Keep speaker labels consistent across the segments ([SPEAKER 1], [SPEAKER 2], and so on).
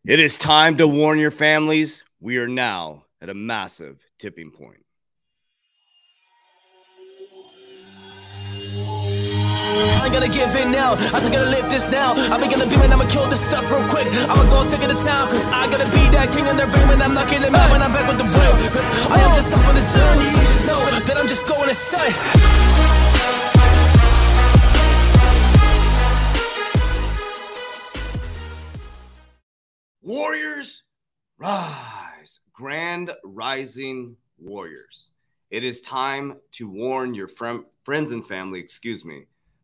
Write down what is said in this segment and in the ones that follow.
[SPEAKER 1] It is time to warn your families. We are now at a massive tipping point.
[SPEAKER 2] I ain't gonna give in now. I just gotta live this now. I'm gonna be when I'ma kill this stuff real quick. I'ma go take it to town, cause I gotta be that king in their ring when I'm knocking them out when I'm back with the real. I am just up on the journey. You just know that I'm just going insane.
[SPEAKER 1] Warriors, rise. Grand rising warriors. It is time to warn your friends and family,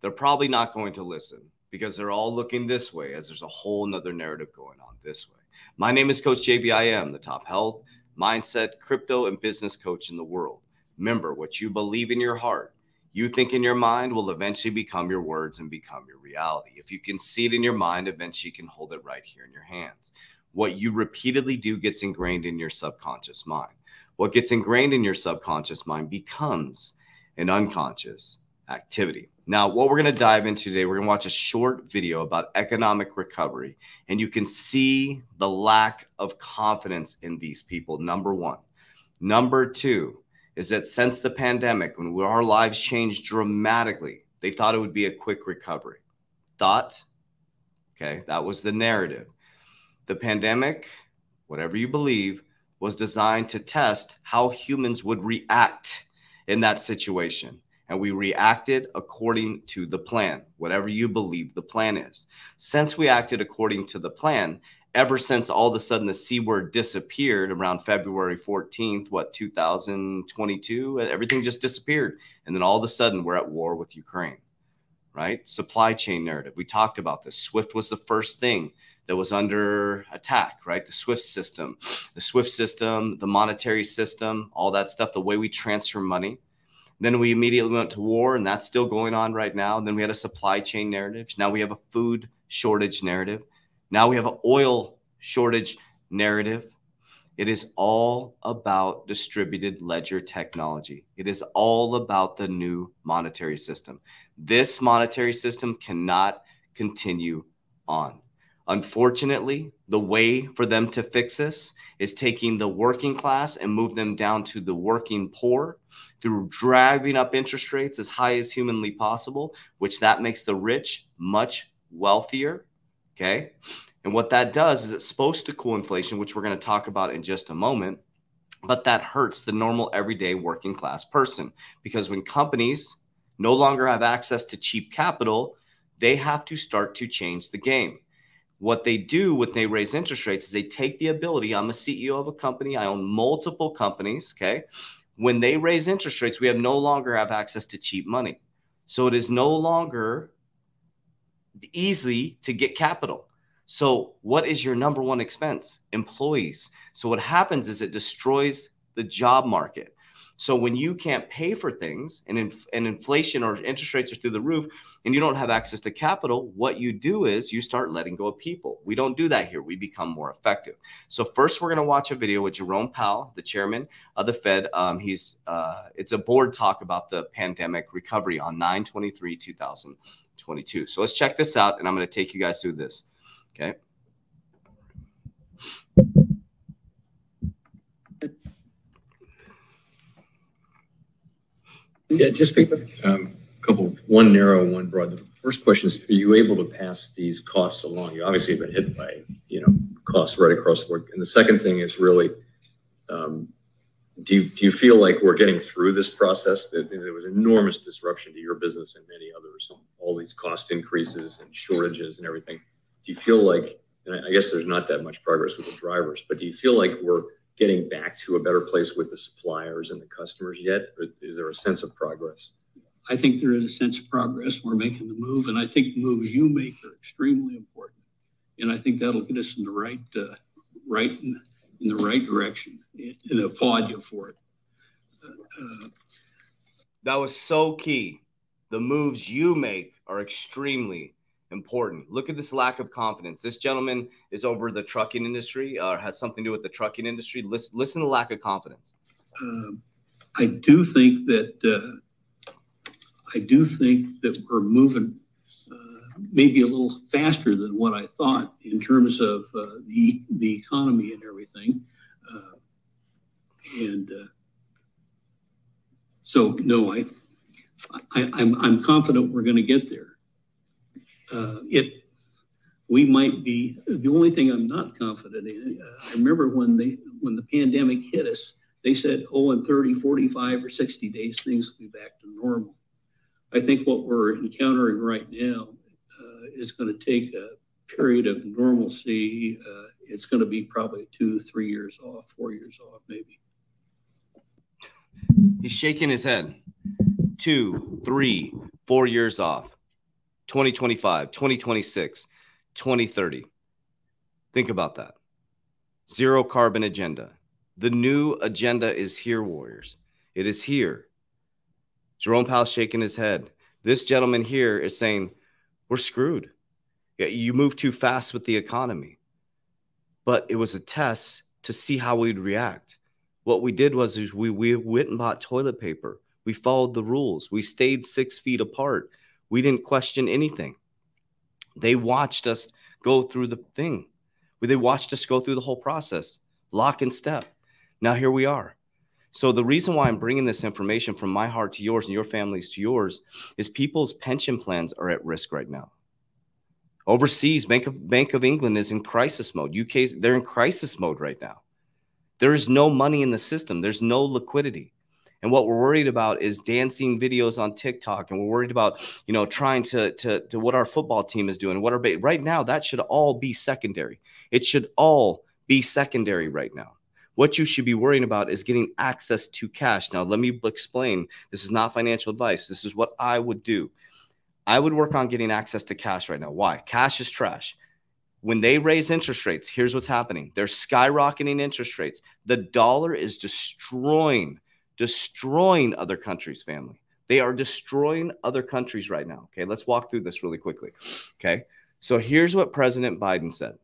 [SPEAKER 1] they're probably not going to listen because they're all looking this way as there's a whole nother narrative going on this way. My name is Coach JB. I am the top health, mindset, crypto, and business coach in the world. Remember, what you believe in your heart, you think in your mind will eventually become your words and become your reality. If you can see it in your mind, eventually you can hold it right here in your hands. What you repeatedly do gets ingrained in your subconscious mind. What gets ingrained in your subconscious mind becomes an unconscious activity. Now, what we're going to dive into today, we're going to watch a short video about economic recovery, and you can see the lack of confidence in these people, number one. Number two is that since the pandemic, when our lives changed dramatically, they thought it would be a quick recovery. Okay, that was the narrative. The pandemic, whatever you believe, was designed to test how humans would react in that situation. And we reacted according to the plan, whatever you believe the plan is. Since we acted according to the plan, ever since all of a sudden the C word disappeared around February 14th, 2022, everything just disappeared. And then all of a sudden we're at war with Ukraine, right? Supply chain narrative. We talked about this. SWIFT was the first thing that was under attack, right? The SWIFT system, the monetary system, all that stuff, the way we transfer money. Then we immediately went to war, and that's still going on right now. And then we had a supply chain narrative. Now we have a food shortage narrative. Now we have an oil shortage narrative. It is all about distributed ledger technology. It is all about the new monetary system. This monetary system cannot continue on. Unfortunately, the way for them to fix this is taking the working class and move them down to the working poor through driving up interest rates as high as humanly possible, which that makes the rich much wealthier, okay? And what that does is it's supposed to cool inflation, which we're going to talk about in just a moment, but that hurts the normal everyday working class person because when companies no longer have access to cheap capital, they have to start to change the game. What they do when they raise interest rates is they take the ability. I'm a CEO of a company. I own multiple companies. Okay. When they raise interest rates, we no longer have access to cheap money. So it is no longer easy to get capital. So what is your number one expense? Employees. So what happens is it destroys the job market. So when you can't pay for things and inflation or interest rates are through the roof and you don't have access to capital, what you do is you start letting go of people. We don't do that here. We become more effective. So first, we're going to watch a video with Jerome Powell, the chairman of the Fed. It's a board talk about the pandemic recovery on 9/23/2022. So let's check this out, and I'm going to take you guys through this. Okay.
[SPEAKER 3] Yeah, just a couple, one narrow, one broad. The first question is, are you able to pass these costs along? You obviously have been hit by, costs right across the board. And the second thing is really, do you feel like we're getting through this process? There was enormous disruption to your business and many others, all these cost increases and shortages and everything. Do you feel like, and I guess there's not that much progress with the drivers, but do you feel like we're getting back to a better place with the suppliers and the customers yet? Or is there a sense of progress?
[SPEAKER 4] I think there is a sense of progress. We're making the move, and I think the moves you make are extremely important. And I think that'll get us in the right direction. And I applaud you for it.
[SPEAKER 1] That was so key. The moves you make are extremely important. Look at this lack of confidence. This gentleman is over the trucking industry, or has something to do with the trucking industry. Listen to the lack of confidence.
[SPEAKER 4] I do think that we're moving maybe a little faster than what I thought in terms of the economy and everything. So no, I'm confident we're going to get there. We might be, the only thing I'm not confident in, I remember when the pandemic hit us, they said, oh, in 30, 45 or 60 days, things will be back to normal. I think what we're encountering right now is going to take a period of normalcy. It's going to be probably 2, 3 years off, 4 years off, maybe.
[SPEAKER 1] He's shaking his head. 2, 3, 4 years off. 2025, 2026, 2030. Think about that. Zero carbon agenda. The new agenda is here, warriors. It is here. Jerome Powell's shaking his head. This gentleman here is saying, we're screwed. You move too fast with the economy. But it was a test to see how we'd react. What we did was we went and bought toilet paper. We followed the rules. We stayed 6 feet apart. We didn't question anything. They watched us go through the thing. They watched us go through the whole process, lock and step. Now here we are. So the reason why I'm bringing this information from my heart to yours and your families to yours is people's pension plans are at risk right now. Overseas, Bank of England is in crisis mode. UK's, they're in crisis mode right now. There is no money in the system. There's no liquidity. And what we're worried about is dancing videos on TikTok. And we're worried about, trying to what our football team is doing. Right now, that should all be secondary. It should all be secondary right now. What you should be worrying about is getting access to cash. Now, let me explain. This is not financial advice. This is what I would do. I would work on getting access to cash right now. Why? Cash is trash. When they raise interest rates, here's what's happening. They're skyrocketing interest rates. The dollar is destroying other countries, family. They are destroying other countries right now. Okay, let's walk through this really quickly. Okay, so here's what President Biden said.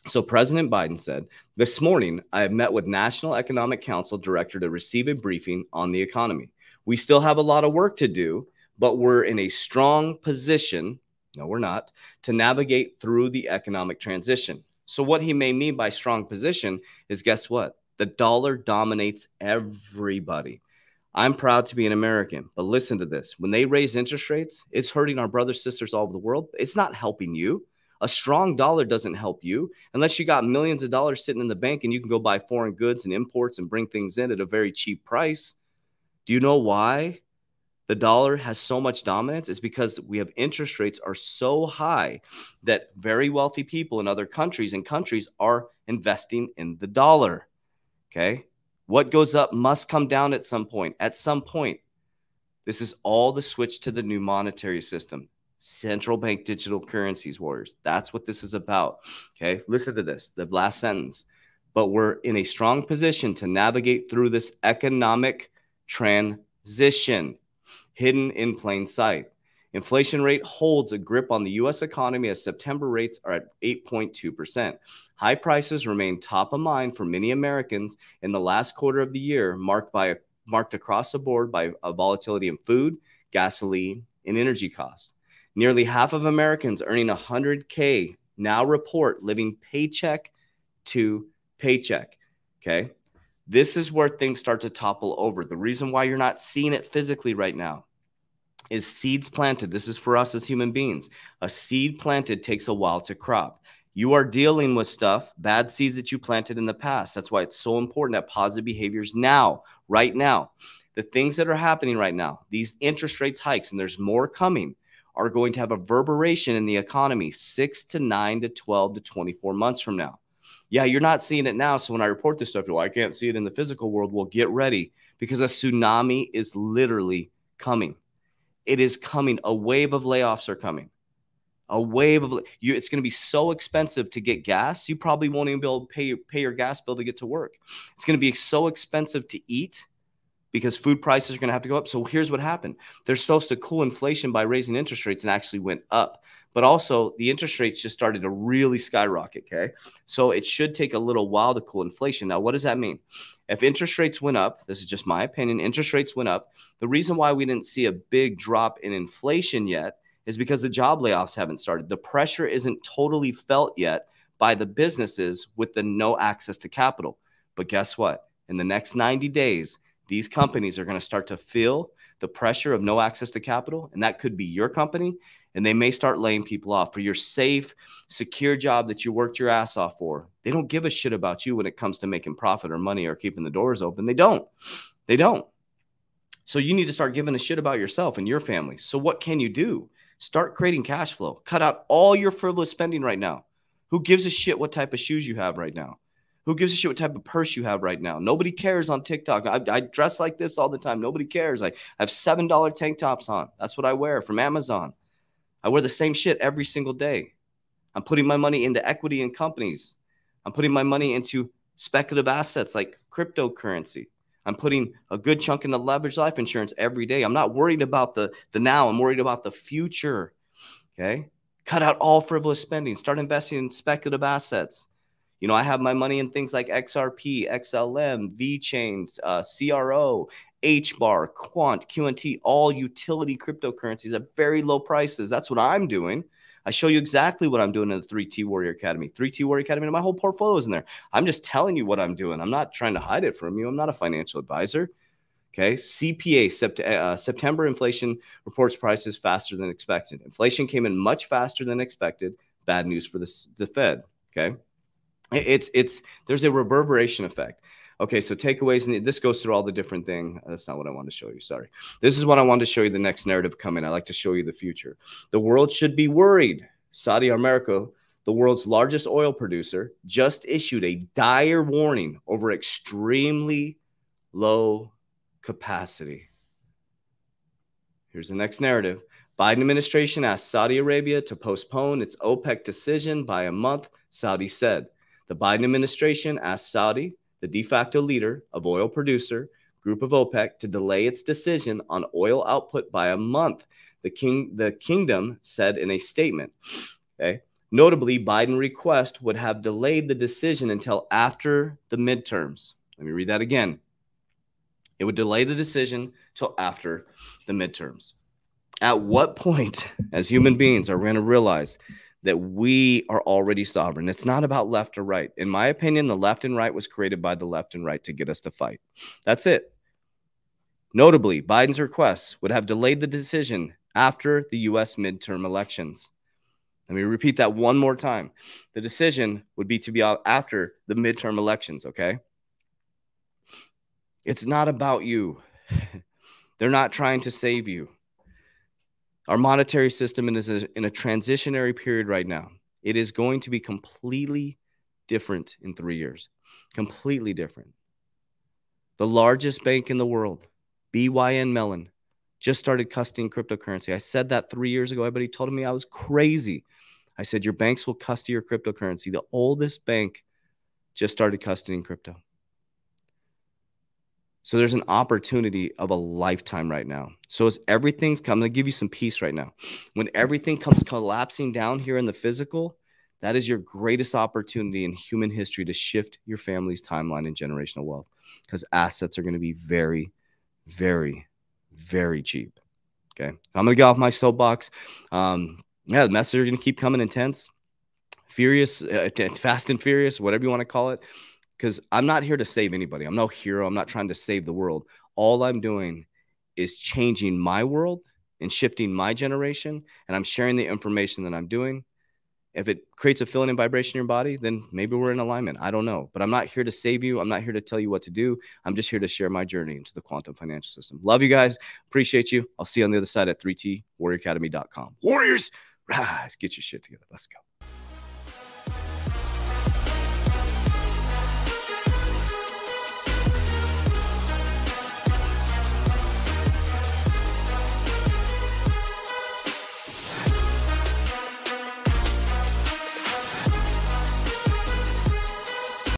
[SPEAKER 1] So President Biden said, this morning, I have met with National Economic Council Director to receive a briefing on the economy. We still have a lot of work to do, but we're in a strong position, no, we're not, to navigate through the economic transition. So what he may mean by strong position is, guess what? The dollar dominates everybody. I'm proud to be an American, but listen to this. When they raise interest rates, it's hurting our brothers, sisters all over the world. It's not helping you. A strong dollar doesn't help you unless you got millions of dollars sitting in the bank and you can go buy foreign goods and imports and bring things in at a very cheap price. Do you know why the dollar has so much dominance? It's because we have interest rates are so high that very wealthy people in other countries are investing in the dollar. Okay. What goes up must come down at some point. At some point, this is all the switch to the new monetary system. Central bank digital currencies, warriors. That's what this is about. Okay. Listen to this, the last sentence. But we're in a strong position to navigate through this economic transition hidden in plain sight. Inflation rate holds a grip on the U.S. economy as September rates are at 8.2%. High prices remain top of mind for many Americans in the last quarter of the year, marked across the board by a volatility in food, gasoline, and energy costs. Nearly half of Americans earning $100K now report living paycheck to paycheck. Okay. This is where things start to topple over. The reason why you're not seeing it physically right now is seeds planted. This is for us as human beings. A seed planted takes a while to crop. You are dealing with stuff, bad seeds that you planted in the past. That's why it's so important that positive behaviors now, right now, the things that are happening right now, these interest rates hikes, and there's more coming, are going to have a reverberation in the economy 6 to 9 to 12 to 24 months from now. Yeah, you're not seeing it now. So when I report this stuff, you're like, I can't see it in the physical world. Well, get ready because a tsunami is literally coming. It is coming. A wave of layoffs are coming. A wave of it's going to be so expensive to get gas. You probably won't even be able to pay your gas bill to get to work. It's going to be so expensive to eat because food prices are going to have to go up. So here's what happened. They're supposed to cool inflation by raising interest rates and actually went up. But also the interest rates just started to really skyrocket, okay? So it should take a little while to cool inflation. Now, what does that mean? If interest rates went up, this is just my opinion, interest rates went up. The reason why we didn't see a big drop in inflation yet is because the job layoffs haven't started. The pressure isn't totally felt yet by the businesses with the no access to capital. But guess what? In the next 90 days, these companies are going to start to feel the pressure of no access to capital, and that could be your company, and they may start laying people off for your safe, secure job that you worked your ass off for. They don't give a shit about you when it comes to making profit or money or keeping the doors open. They don't. They don't. So you need to start giving a shit about yourself and your family. So what can you do? Start creating cash flow. Cut out all your frivolous spending right now. Who gives a shit what type of shoes you have right now? Who gives a shit what type of purse you have right now? Nobody cares on TikTok. I dress like this all the time. Nobody cares. I have $7 tank tops on. That's what I wear from Amazon. I wear the same shit every single day. I'm putting my money into equity in companies. I'm putting my money into speculative assets like cryptocurrency. I'm putting a good chunk into leveraged life insurance every day. I'm not worried about the now. I'm worried about the future. Okay? Cut out all frivolous spending. Start investing in speculative assets. You know, I have my money in things like XRP, XLM, VeChains, CRO, HBAR, Quant, QNT, all utility cryptocurrencies at very low prices. That's what I'm doing. I show you exactly what I'm doing in the 3T Warrior Academy. 3T Warrior Academy, and my whole portfolio is in there. I'm just telling you what I'm doing. I'm not trying to hide it from you. I'm not a financial advisor. Okay, CPA, September inflation reports prices faster than expected. Inflation came in much faster than expected. Bad news for the Fed. Okay. There's a reverberation effect. Okay, so takeaways, and this goes through all the different things. That's not what I wanted to show you. Sorry. This is what I wanted to show you, the next narrative coming. I like to show you the future. The world should be worried. Saudi Aramco, the world's largest oil producer, just issued a dire warning over extremely low capacity. Here's the next narrative. Biden administration asked Saudi Arabia to postpone its OPEC decision by a month, Saudi said. The Biden administration asked Saudi, the de facto leader of oil producer group of OPEC, to delay its decision on oil output by a month, the kingdom said in a statement. Okay. Notably, Biden request would have delayed the decision until after the midterms. Let me read that again. It would delay the decision till after the midterms. At what point, as human beings, are we going to realize that we are already sovereign? It's not about left or right. In my opinion, the left and right was created by the left and right to get us to fight. That's it. Notably, Biden's requests would have delayed the decision after the U.S. midterm elections. Let me repeat that one more time. The decision would be to be out after the midterm elections, okay? It's not about you. They're not trying to save you. Our monetary system is in a transitionary period right now. It is going to be completely different in 3 years. Completely different. The largest bank in the world, BYN Mellon, just started custodying cryptocurrency. I said that 3 years ago. Everybody told me I was crazy. I said, your banks will custody your cryptocurrency. The oldest bank just started custodying crypto. So there's an opportunity of a lifetime right now. So as everything's coming, I'm going to give you some peace right now. When everything comes collapsing down here in the physical, that is your greatest opportunity in human history to shift your family's timeline and generational wealth, because assets are going to be very, very, very cheap. Okay. I'm going to get off my soapbox. Yeah, the messages are going to keep coming intense, furious, fast and furious, whatever you want to call it. Because I'm not here to save anybody. I'm no hero. I'm not trying to save the world. All I'm doing is changing my world and shifting my generation. And I'm sharing the information that I'm doing. If it creates a feeling and vibration in your body, then maybe we're in alignment. I don't know. But I'm not here to save you. I'm not here to tell you what to do. I'm just here to share my journey into the quantum financial system. Love you guys. Appreciate you. I'll see you on the other side at 3twarrioracademy.com. Warriors, rise. Get your shit together. Let's go.